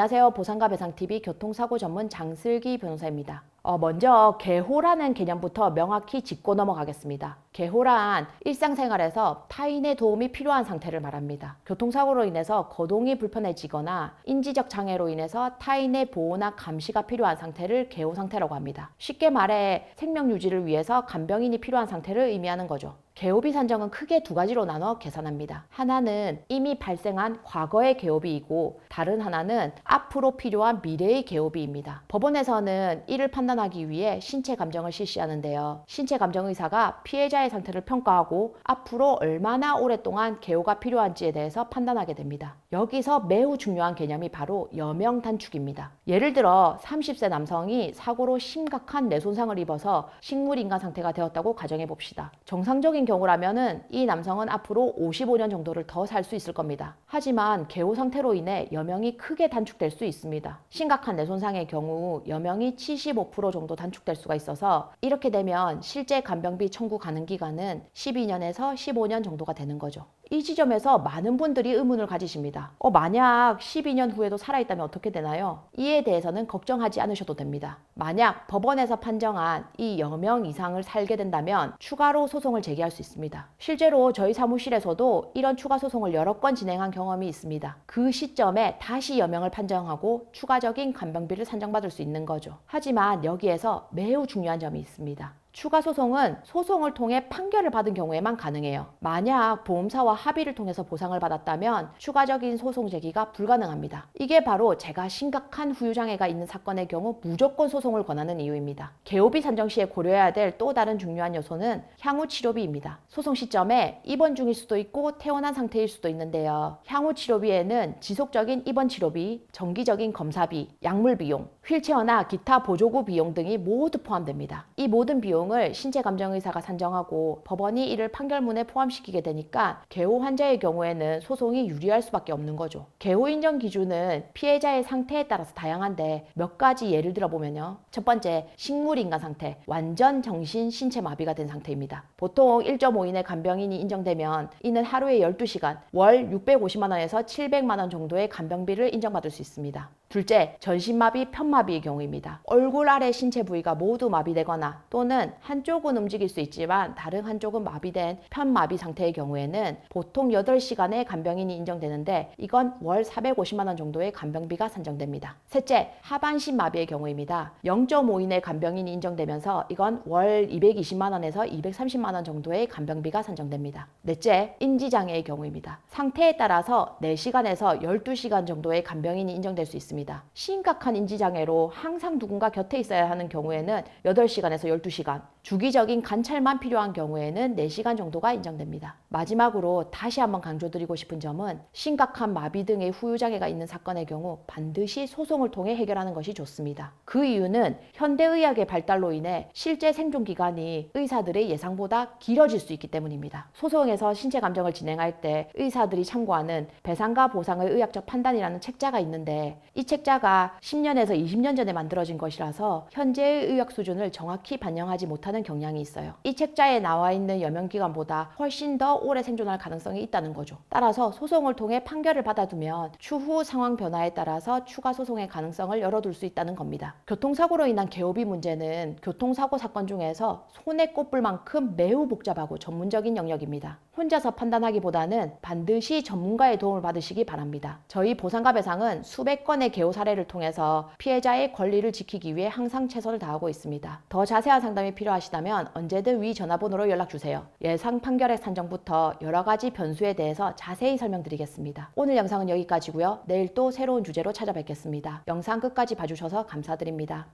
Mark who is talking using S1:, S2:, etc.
S1: 안녕하세요. 보상가 배상TV 교통사고 전문 장슬기 변호사입니다. 먼저 개호라는 개념부터 명확히 짚고 넘어가겠습니다. 개호란 일상생활에서 타인의 도움이 필요한 상태를 말합니다. 교통사고로 인해서 거동이 불편해지거나 인지적 장애로 인해서 타인의 보호나 감시가 필요한 상태를 개호 상태라고 합니다. 쉽게 말해 생명 유지를 위해서 간병인이 필요한 상태를 의미하는 거죠. 개호비 산정은 크게 두 가지로 나눠 계산합니다. 하나는 이미 발생한 과거의 개호비이고 다른 하나는 앞으로 필요한 미래의 개호비입니다. 법원에서는 이를 판단하기 위해 신체 감정을 실시하는데요. 신체 감정 의사가 피해자의 상태를 평가하고 앞으로 얼마나 오랫동안 개호가 필요한지에 대해서 판단하게 됩니다. 여기서 매우 중요한 개념이 바로 여명 단축입니다. 예를 들어 30세 남성이 사고로 심각한 뇌손상을 입어서 식물인간 상태가 되었다고 가정해 봅시다. 정상적인 경우라면은 이 남성은 앞으로 55년 정도를 더 살 수 있을 겁니다. 하지만 개호 상태로 인해 여명이 크게 단축될 수 있습니다. 심각한 뇌손상의 경우 여명이 75% 정도 단축될 수가 있어서 이렇게 되면 실제 간병비 청구 가능 기간은 12년에서 15년 정도가 되는 거죠. 이 지점에서 많은 분들이 의문을 가지십니다. 만약 12년 후에도 살아있다면 어떻게 되나요? 이에 대해서는 걱정하지 않으셔도 됩니다. 만약 법원에서 판정한 이 여명 이상을 살게 된다면 추가로 소송을 제기할 수 있습니다. 실제로 저희 사무실에서도 이런 추가 소송을 여러 건 진행한 경험이 있습니다. 그 시점에 다시 여명을 판정하고 추가적인 간병비를 산정받을 수 있는 거죠. 하지만 여기에서 매우 중요한 점이 있습니다. 추가 소송은 소송을 통해 판결을 받은 경우에만 가능해요. 만약 보험사와 합의를 통해서 보상을 받았다면 추가적인 소송 제기가 불가능합니다. 이게 바로 제가 심각한 후유장애가 있는 사건의 경우 무조건 소송을 권하는 이유입니다. 개호비 산정 시에 고려해야 될 또 다른 중요한 요소는 향후 치료비입니다. 소송 시점에 입원 중일 수도 있고 퇴원한 상태일 수도 있는데요. 향후 치료비에는 지속적인 입원 치료비, 정기적인 검사비, 약물 비용, 휠체어나 기타 보조구 비용 등이 모두 포함됩니다. 이 모든 비용을 신체감정의사가 산정하고 법원이 이를 판결문에 포함시키게 되니까 개호 환자의 경우에는 소송이 유리할 수밖에 없는 거죠. 개호 인정 기준은 피해자의 상태에 따라서 다양한데 몇 가지 예를 들어보면요. 첫 번째, 식물인간 상태, 완전 정신 신체 마비가 된 상태입니다. 보통 1.5인의 간병인이 인정되면 이는 하루에 12시간, 월 650만 원에서 700만 원 정도의 간병비를 인정받을 수 있습니다. 둘째, 전신마비, 편마비의 경우입니다. 얼굴 아래 신체 부위가 모두 마비되거나 또는 한쪽은 움직일 수 있지만 다른 한쪽은 마비된 편마비 상태의 경우에는 보통 8시간의 간병인이 인정되는데 이건 월 450만 원 정도의 간병비가 산정됩니다. 셋째, 하반신 마비의 경우입니다. 0.5인의 간병인이 인정되면서 이건 월 220만 원에서 230만 원 정도의 간병비가 산정됩니다. 넷째, 인지장애의 경우입니다. 상태에 따라서 4시간에서 12시간 정도의 간병인이 인정될 수 있습니다. 심각한 인지장애로 항상 누군가 곁에 있어야 하는 경우에는 8시간에서 12시간, 주기적인 관찰만 필요한 경우에는 4시간 정도가 인정됩니다. 마지막으로 다시 한번 강조드리고 싶은 점은 심각한 마비 등의 후유장애가 있는 사건의 경우 반드시 소송을 통해 해결하는 것이 좋습니다. 그 이유는 현대의학의 발달로 인해 실제 생존 기간이 의사들의 예상보다 길어질 수 있기 때문입니다. 소송에서 신체 감정을 진행할 때 의사들이 참고하는 배상과 보상의 의학적 판단이라는 책자가 있는데 이 책자가 10년에서 20년 전에 만들어진 것이라서 현재의 의학 수준을 정확히 반영하지 못하는 경향이 있어요. 이 책자에 나와 있는 여명기간보다 훨씬 더 오래 생존할 가능성이 있다는 거죠. 따라서 소송을 통해 판결을 받아두면 추후 상황 변화에 따라서 추가 소송의 가능성을 열어둘 수 있다는 겁니다. 교통사고로 인한 개호비 문제는 교통사고 사건 중에서 손에 꼽을 만큼 매우 복잡하고 전문적인 영역입니다. 혼자서 판단하기보다는 반드시 전문가의 도움을 받으시기 바랍니다. 저희 보상가 배상은 수백 건의 개호 사례를 통해서 피해자의 권리를 지키기 위해 항상 최선을 다하고 있습니다. 더 자세한 상담이 필요하시다면 언제든 위 전화번호로 연락주세요. 예상 판결의 산정부터 여러 가지 변수에 대해서 자세히 설명드리겠습니다. 오늘 영상은 여기까지고요. 내일 또 새로운 주제로 찾아뵙겠습니다. 영상 끝까지 봐주셔서 감사드립니다.